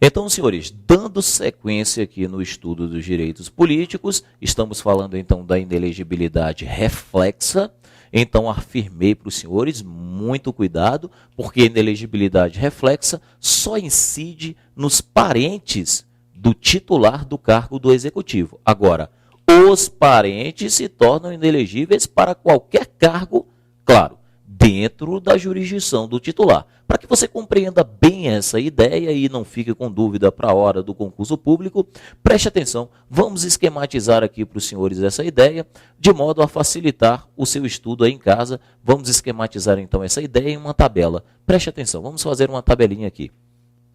Então, senhores, dando sequência aqui no estudo dos direitos políticos, estamos falando então da inelegibilidade reflexa. Então, afirmei para os senhores, muito cuidado, porque a inelegibilidade reflexa só incide nos parentes do titular do cargo do executivo. Agora, os parentes se tornam inelegíveis para qualquer cargo, claro, dentro da jurisdição do titular. Para que você compreenda bem essa ideia e não fique com dúvida para a hora do concurso público, preste atenção, vamos esquematizar aqui para os senhores essa ideia, de modo a facilitar o seu estudo aí em casa. Vamos esquematizar então essa ideia em uma tabela. Preste atenção, vamos fazer uma tabelinha aqui.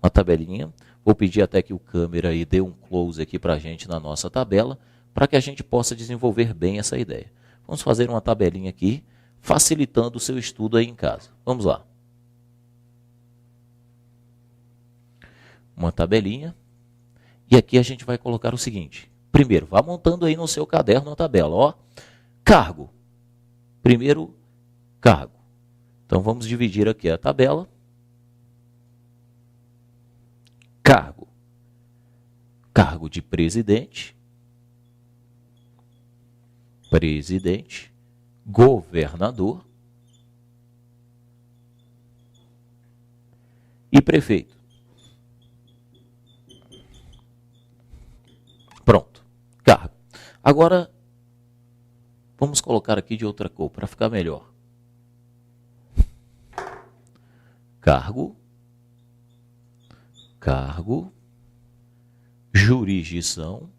Uma tabelinha, vou pedir até que o câmera aí dê um close aqui para a gente na nossa tabela, para que a gente possa desenvolver bem essa ideia. Vamos fazer uma tabelinha aqui, facilitando o seu estudo aí em casa. Vamos lá. Uma tabelinha. E aqui a gente vai colocar o seguinte. Primeiro, vá montando aí no seu caderno a tabela. Ó, cargo. Primeiro, cargo. Então, vamos dividir aqui a tabela. Cargo. Cargo de presidente. Presidente. Governador e prefeito. Pronto, cargo. Agora, vamos colocar aqui de outra cor para ficar melhor. Cargo, cargo, jurisdição.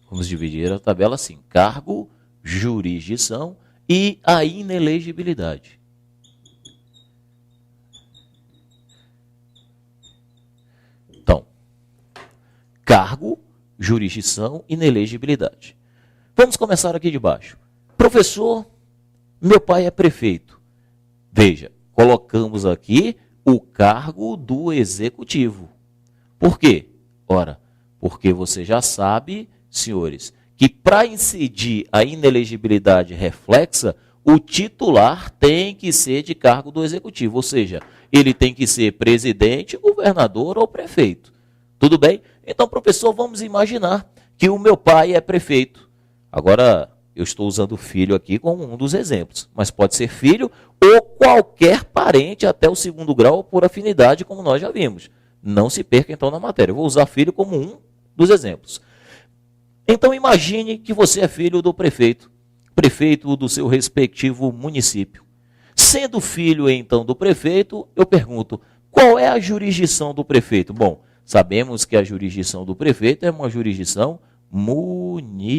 Vamos dividir a tabela assim, cargo, jurisdição e a inelegibilidade. Então, cargo, jurisdição, inelegibilidade. Vamos começar aqui de baixo. Professor, meu pai é prefeito. Veja, colocamos aqui o cargo do executivo. Por quê? Ora, porque você já sabe, senhores, que para incidir a inelegibilidade reflexa, o titular tem que ser de cargo do executivo, ou seja, ele tem que ser presidente, governador ou prefeito. Tudo bem? Então, professor, vamos imaginar que o meu pai é prefeito. Agora, eu estou usando filho aqui como um dos exemplos, mas pode ser filho ou qualquer parente até o 2º grau por afinidade, como nós já vimos. Não se perca, então, na matéria. Eu vou usar filho como um dos exemplos. Então, imagine que você é filho do prefeito, prefeito do seu respectivo município. Sendo filho, então, do prefeito, eu pergunto, qual é a jurisdição do prefeito? Bom, sabemos que a jurisdição do prefeito é uma jurisdição municipal.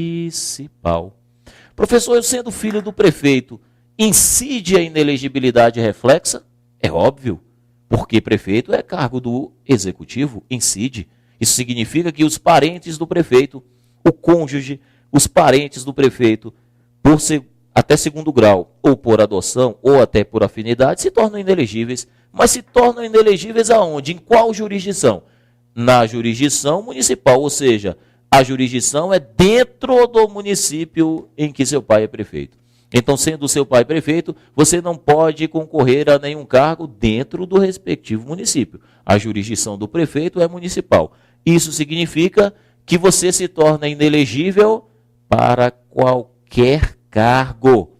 Professor, eu sendo filho do prefeito, incide a inelegibilidade reflexa? É óbvio, porque prefeito é cargo do executivo, incide. Isso significa que os parentes do prefeito, o cônjuge, os parentes do prefeito, por ser até 2º grau, ou por adoção, ou até por afinidade, se tornam inelegíveis. Mas se tornam inelegíveis aonde? Em qual jurisdição? Na jurisdição municipal, ou seja, a jurisdição é dentro do município em que seu pai é prefeito. Então, sendo seu pai prefeito, você não pode concorrer a nenhum cargo dentro do respectivo município. A jurisdição do prefeito é municipal. Isso significa que você se torna inelegível para qualquer cargo.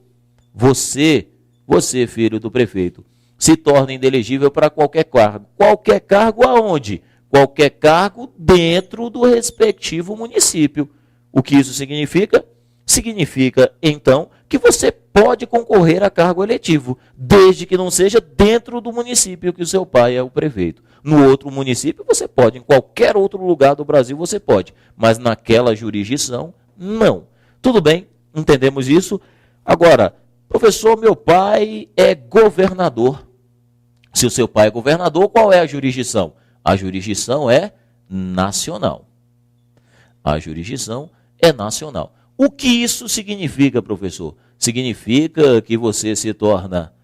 Você, filho do prefeito, se torna inelegível para qualquer cargo. Qualquer cargo aonde? Qualquer cargo dentro do respectivo município. O que isso significa? Significa, então, que você pode concorrer a cargo eletivo, desde que não seja dentro do município que o seu pai é o prefeito. No outro município você pode, em qualquer outro lugar do Brasil você pode, mas naquela jurisdição, não. Tudo bem? Entendemos isso? Agora, professor, meu pai é governador. Se o seu pai é governador, qual é a jurisdição? A jurisdição é nacional. A jurisdição é nacional. O que isso significa, professor? Significa que você se torna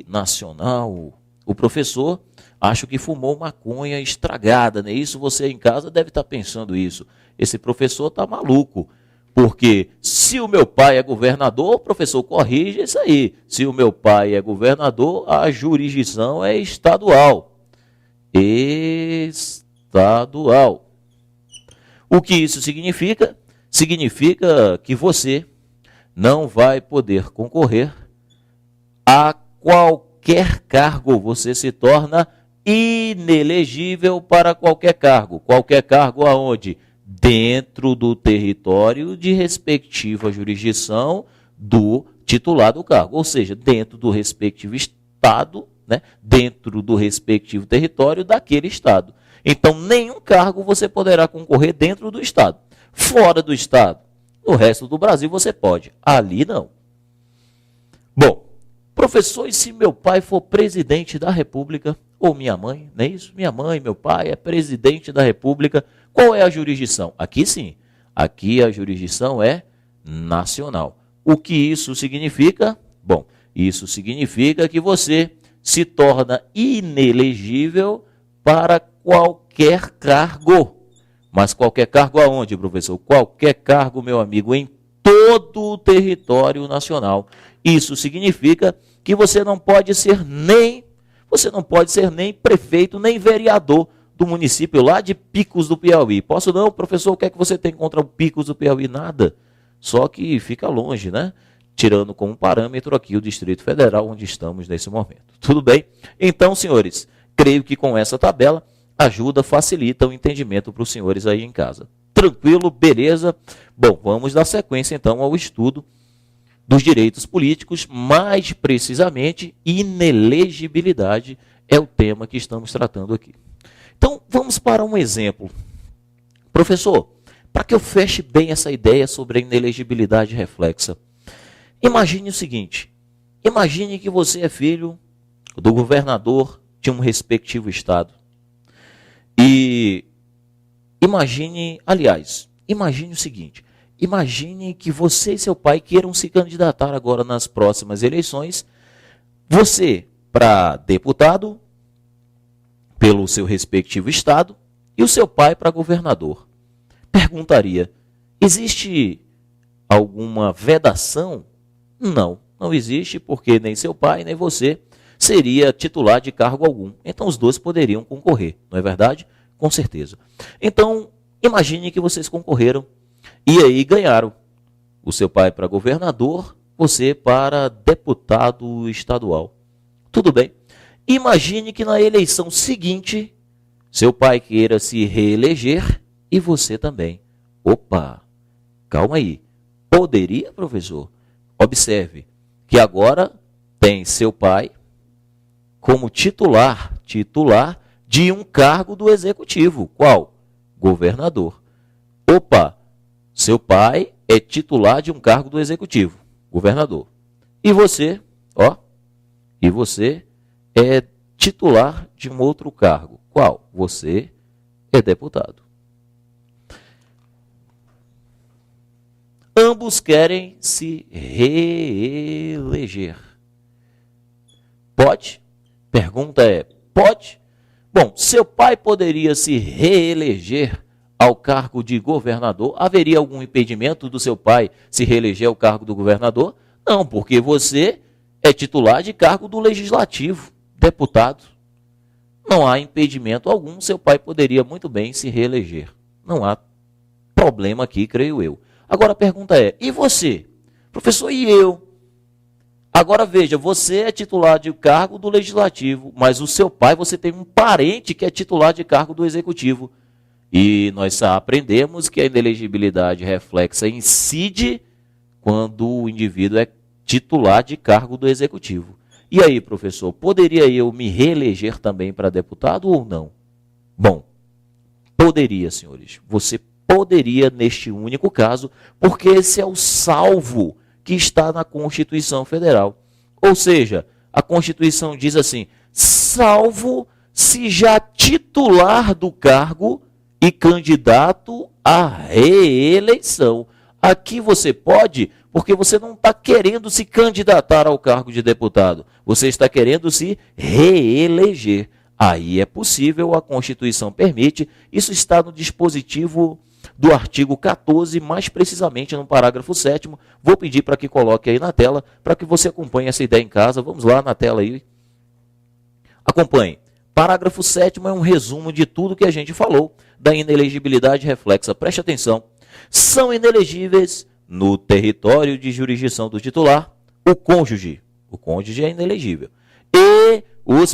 nacional. O professor, acho que fumou maconha estragada, né? Isso você em casa deve estar pensando isso. Esse professor está maluco. Porque se o meu pai é governador, o professor corrige isso aí. Se o meu pai é governador, a jurisdição é estadual. estadual. O que isso significa? Significa que você não vai poder concorrer a qualquer cargo. Você se torna inelegível para qualquer cargo. Qualquer cargo aonde? Dentro do território de respectiva jurisdição do titular do cargo. Ou seja, dentro do respectivo estado, né? Dentro do respectivo território daquele estado. Então, nenhum cargo você poderá concorrer dentro do estado. Fora do estado, no resto do Brasil você pode. Ali não. Bom, professor, e se meu pai for presidente da República, ou minha mãe, não é isso? Minha mãe, meu pai é presidente da República, qual é a jurisdição? Aqui sim, aqui a jurisdição é nacional. O que isso significa? Bom, isso significa que você se torna inelegível para qualquer cargo. Mas qualquer cargo aonde, professor? Qualquer cargo, meu amigo, em todo o território nacional. Isso significa que você não pode ser nem prefeito, nem vereador do município lá de Picos do Piauí. Posso não, professor, o que é que você tem contra o Picos do Piauí? Nada. Só que fica longe, né? Tirando como parâmetro aqui o Distrito Federal, onde estamos nesse momento. Tudo bem? Então, senhores, creio que com essa tabela ajuda, facilita o entendimento para os senhores aí em casa. Tranquilo? Beleza? Bom, vamos dar sequência então ao estudo dos direitos políticos, mais precisamente, inelegibilidade é o tema que estamos tratando aqui. Então, vamos para um exemplo. Professor, para que eu feche bem essa ideia sobre a inelegibilidade reflexa, imagine o seguinte, imagine que você é filho do governador de um respectivo estado. E imagine o seguinte, imagine que você e seu pai queiram se candidatar agora nas próximas eleições, você para deputado, pelo seu respectivo estado, e o seu pai para governador. Perguntaria, existe alguma vedação? Não, não existe, porque nem seu pai, nem você seria titular de cargo algum. Então, os dois poderiam concorrer, não é verdade? Com certeza. Então, imagine que vocês concorreram e aí ganharam. O seu pai para governador, você para deputado estadual. Tudo bem. Imagine que na eleição seguinte, seu pai queira se reeleger e você também. Opa, calma aí. Poderia, professor? Observe que agora tem seu pai como titular de um cargo do executivo. Qual? Governador. Opa, seu pai é titular de um cargo do executivo, governador. E você, e você é titular de um outro cargo. Qual? Você é deputado. Ambos querem se reeleger. Pode? Pergunta é, pode? Bom, seu pai poderia se reeleger ao cargo de governador? Haveria algum impedimento do seu pai se reeleger ao cargo do governador? Não, porque você é titular de cargo do legislativo, deputado. Não há impedimento algum, seu pai poderia muito bem se reeleger. Não há problema aqui, creio eu. Agora a pergunta é, e você? Professor, e eu? Agora veja, você é titular de cargo do legislativo, mas o seu pai, você tem um parente que é titular de cargo do executivo. E nós aprendemos que a inelegibilidade reflexa incide quando o indivíduo é titular de cargo do executivo. E aí, professor, poderia eu me reeleger também para deputado ou não? Bom, poderia, senhores. Você poderia neste único caso, porque esse é o salvo que está na Constituição Federal. Ou seja, a Constituição diz assim, salvo se já titular do cargo e candidato à reeleição. Aqui você pode, porque você não está querendo se candidatar ao cargo de deputado, você está querendo se reeleger. Aí é possível, a Constituição permite, isso está no dispositivo do artigo 14, mais precisamente no parágrafo 7º. Vou pedir para que coloque aí na tela, para que você acompanhe essa ideia em casa. Vamos lá na tela aí. Acompanhe. Parágrafo 7º é um resumo de tudo que a gente falou da inelegibilidade reflexa. Preste atenção. São inelegíveis no território de jurisdição do titular o cônjuge. O cônjuge é inelegível. E os